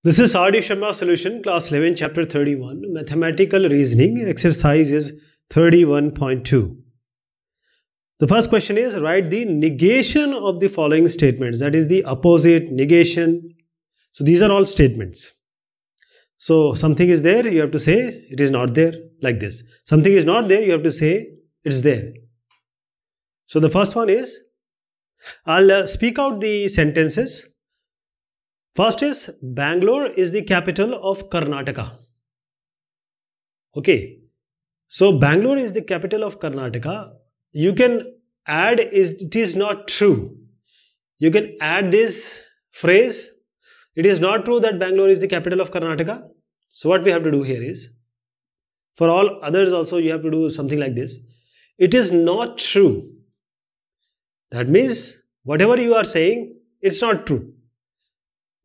This is R.D. Sharma Solution, Class 11, Chapter 31, Mathematical Reasoning, Exercise is 31.2. The first question is, write the negation of the following statements, that is the opposite, negation. So these are all statements. So something is there, you have to say it is not there, like this. Something is not there, you have to say it is there. So the first one is, I'll speak out the sentences. First is, Bangalore is the capital of Karnataka. Okay. So Bangalore is the capital of Karnataka. You can add it is not true. You can add this phrase. It is not true that Bangalore is the capital of Karnataka. So what we have to do here is, for all others also you have to do something like this. It is not true. That means whatever you are saying, it's not true.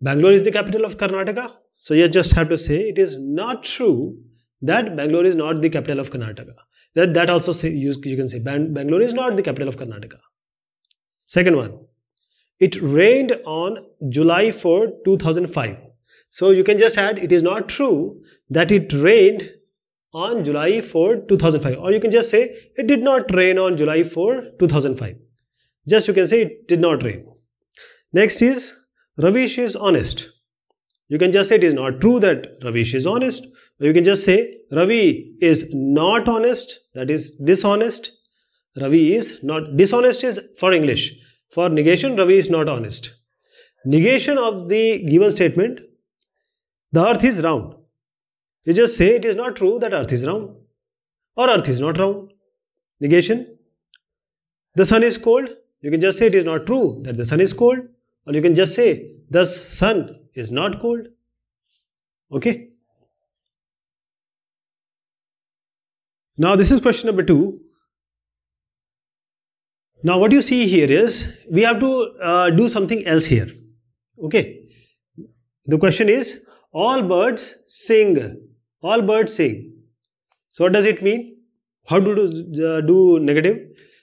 Bangalore is the capital of Karnataka. So you just have to say it is not true that Bangalore is not the capital of Karnataka. That also say, you can say Bangalore is not the capital of Karnataka. Second one, it rained on July 4, 2005. So you can just add it is not true that it rained on July 4, 2005. Or you can just say it did not rain on July 4, 2005. Just you can say it did not rain. Next is, Ravish is honest. You can just say it is not true that Ravish is honest. Or you can just say Ravi is not honest, that is dishonest. Ravi is not, dishonest is for English. For negation, Ravi is not honest. Negation of the given statement, the earth is round. You just say it is not true that earth is round. Or earth is not round. Negation. The sun is cold. You can just say it is not true that the sun is cold. Or you can just say the sun is not cold. Okay. Now this is question number 2. Now what you see here is, we have to do something else here. Okay. The question is, all birds sing. All birds sing. So what does it mean? How to do negative?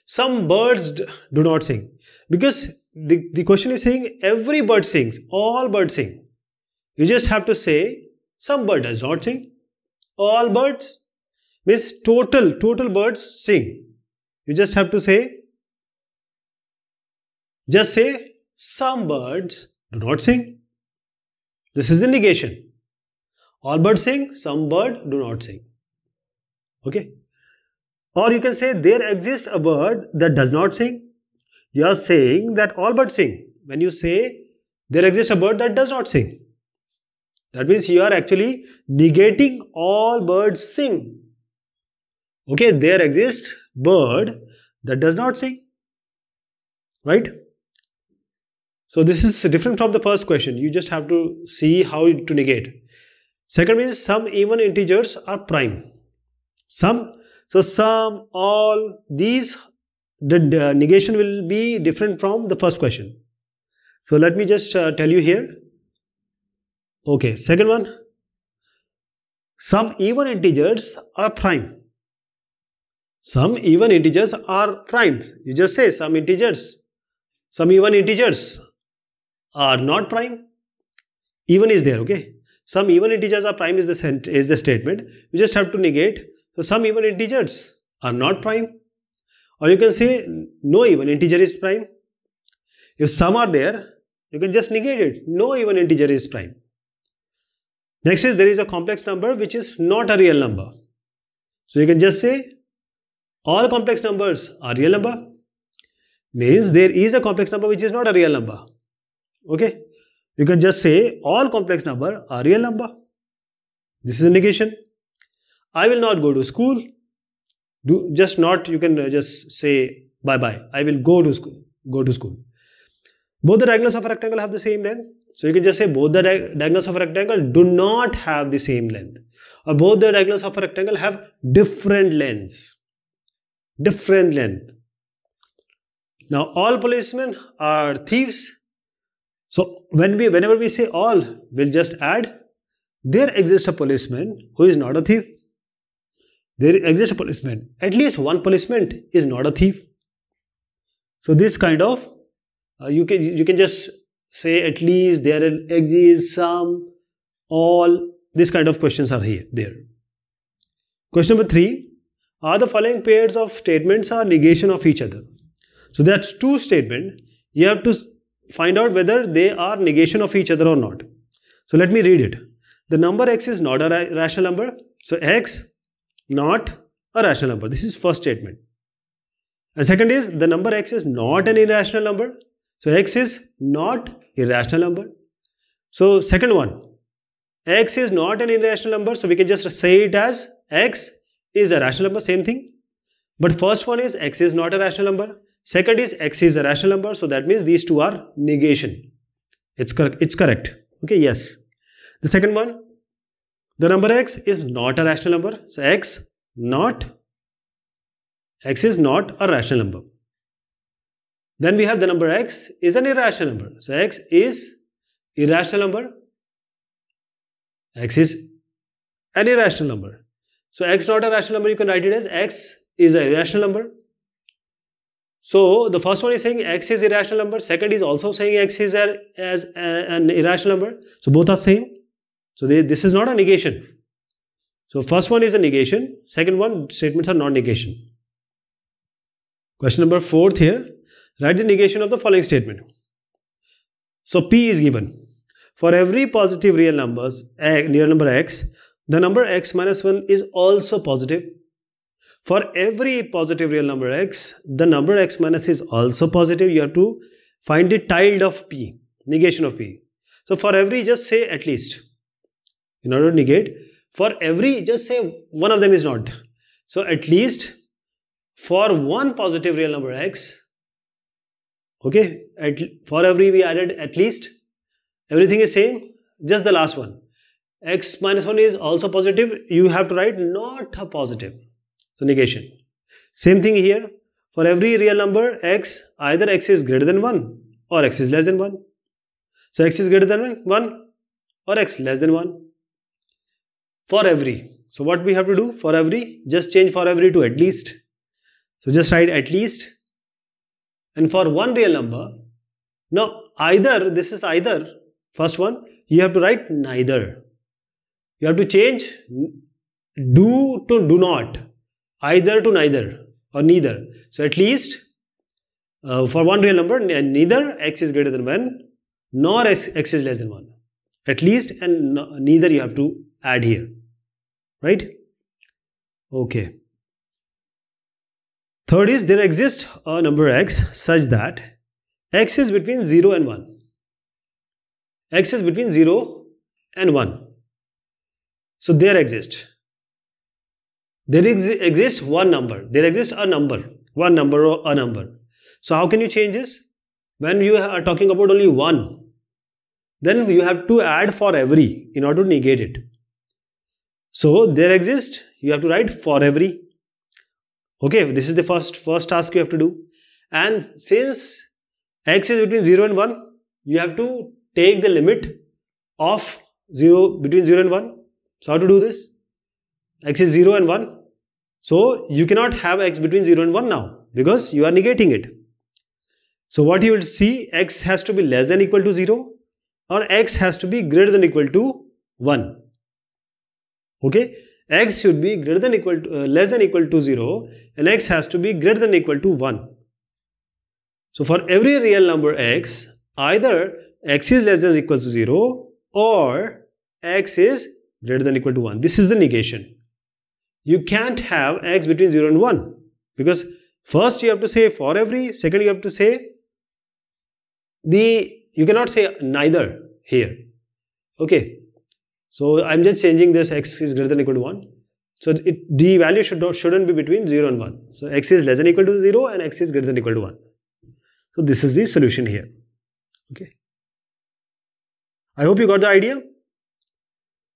Some birds do not sing. Because the question is saying every bird sings, all birds sing. You just have to say some bird does not sing. All birds means total birds sing. You just have to say, just say some birds do not sing. This is the negation. All birds sing, some birds do not sing. Okay. Or you can say there exists a bird that does not sing. You are saying that all birds sing. When you say there exists a bird that does not sing, that means you are actually negating all birds sing. Okay, there exists bird that does not sing. Right? So this is different from the first question. You just have to see how to negate. Second means some even integers are prime. Some, all, these, the negation will be different from the first question. So let me just tell you here. Okay, second one. Some even integers are prime. Some even integers are prime. You just say some integers. Some even integers are not prime. Even is there, okay. Some even integers are prime is the statement. You just have to negate. So some even integers are not prime. Or you can say no even integer is prime. If some are there, you can just negate it. No even integer is prime. Next is, there is a complex number which is not a real number. So you can just say all complex numbers are real number. Means there is a complex number which is not a real number. Okay. You can just say all complex number are real number. This is a negation. I will not go to school. You can just say bye-bye. I will go to school. Both the diagonals of a rectangle have the same length. So you can just say both the diagonals of a rectangle do not have the same length. Or both the diagonals of a rectangle have different lengths. Different length. Now all policemen are thieves. So whenever we say all, we'll just add there exists a policeman who is not a thief. There exists a policeman. At least one policeman is not a thief. So this kind of you can just say at least there exists some All these kind of questions are there. Question number 3. Are the following pairs of statements are negation of each other? So that's two statements. You have to find out whether they are negation of each other or not. So let me read it. The number x is not a rational number. So x not a rational number. This is first statement. And second is the number x is not an irrational number. So x is not irrational number. So second one, x is not an irrational number. So we can just say it as x is a rational number, same thing. But first one is x is not a rational number. Second is x is a rational number. So that means these two are negation. It's correct. Okay, yes. The second one, the number x is not a rational number. So x is not a rational number. Then we have the number x is an irrational number. So x is irrational number. X is an irrational number. So x not a rational number, you can write it as x is an irrational number. So the first one is saying x is irrational number. Second is also saying x is an irrational number. So both are same. So this is not a negation. So first one is a negation. Second one, statements are not negation. Question number 4 here. Write the negation of the following statement. So P is given. For every positive real number x, the number x minus 1 is also positive. For every positive real number x, the number x minus is also positive. You have to find the tilde of P, negation of P. So for every, just say at least. In order to negate, for every, just say one of them is not. So at least for one positive real number x, okay, for every we added at least, everything is same, just the last one. X minus 1 is also positive, you have to write not a positive. So negation. Same thing here, for every real number x, either x is greater than 1 or x is less than 1. So x is greater than 1 or x less than 1. For every. So what we have to do? For every, just change for every to at least. So just write at least. And for one real number, now either, this is either, first one, you have to write neither. You have to change do to do not, either to neither or neither. So at least for one real number, neither x is greater than 1 nor x is less than 1. At least and neither you have to add here, right? Okay. Third is there exists a number x such that x is between 0 and 1. X is between 0 and 1. So there exists one number. There exists a number. One number or a number. So how can you change this? When you are talking about only one, then you have to add for every in order to negate it. So there exists, you have to write for every. Okay, this is the first task you have to do. And since x is between 0 and 1, you have to take the limit of between 0 and 1. So how to do this? X is 0 and 1. So you cannot have x between 0 and 1 now because you are negating it. So what you will see, x has to be less than or equal to 0 or x has to be greater than or equal to 1. Okay, x should be greater than less than or equal to 0 and x has to be greater than or equal to 1. So for every real number x, either x is less than or equal to 0 or x is greater than or equal to 1. This is the negation. You can't have x between 0 and 1 because first you have to say for every, second you have to say you cannot say neither here. Okay, so I'm just changing this x is greater than or equal to 1. So the value shouldn't be between 0 and 1. So x is less than or equal to 0 and x is greater than or equal to 1. So this is the solution here. Okay, I hope you got the idea.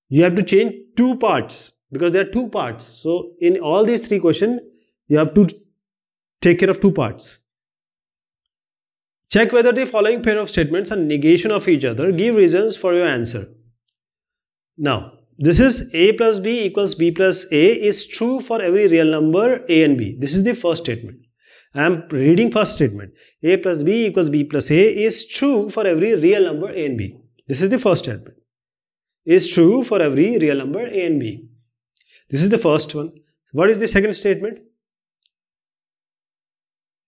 You have to change two parts because there are two parts. So in all these three questions, you have to take care of two parts. Check whether the following pair of statements are negation of each other. Give reasons for your answer. Now, this is a plus b equals b plus a is true for every real number a and b. This is the first statement. I am reading first statement. A plus b equals b plus a is true for every real number a and b. This is the first statement. is true for every real number a and b. This is the first one. What is the second statement?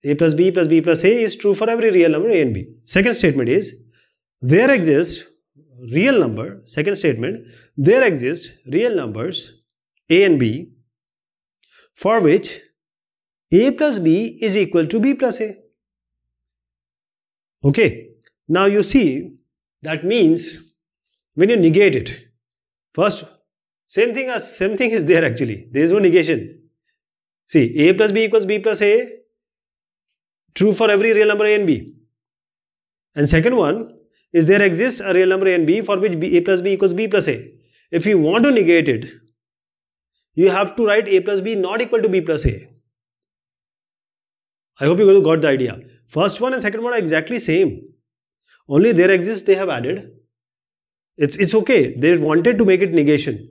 A plus b plus a is true for every real number a and b. Second statement is, there exists real number, second statement, there exist real numbers a and b for which a plus b is equal to b plus a. Okay, now you see, that means when you negate it, first, same thing is there actually, there is no negation. See, a plus b equals b plus a, true for every real number a and b. And second one is, there exists a real number a and b for which a plus b equals b plus a. If you want to negate it, you have to write a plus b not equal to b plus a. I hope you got the idea. First one and second one are exactly same. Only there exists, they have added. It's okay. They wanted to make it negation.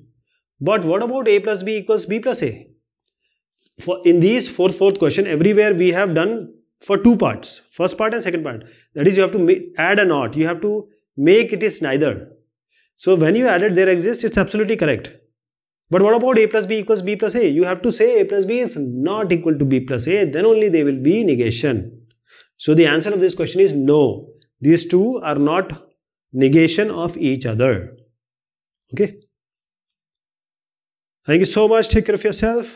But what about a plus b equals b plus a? In these fourth question, everywhere we have done for two parts. First part and second part. That is, you have to add a not. You have to make it is neither. So when you added there exists, it's absolutely correct. But what about a plus b equals b plus a? You have to say a plus b is not equal to b plus a. Then only they will be negation. So the answer of this question is no. These two are not negation of each other. Okay. Thank you so much. Take care of yourself.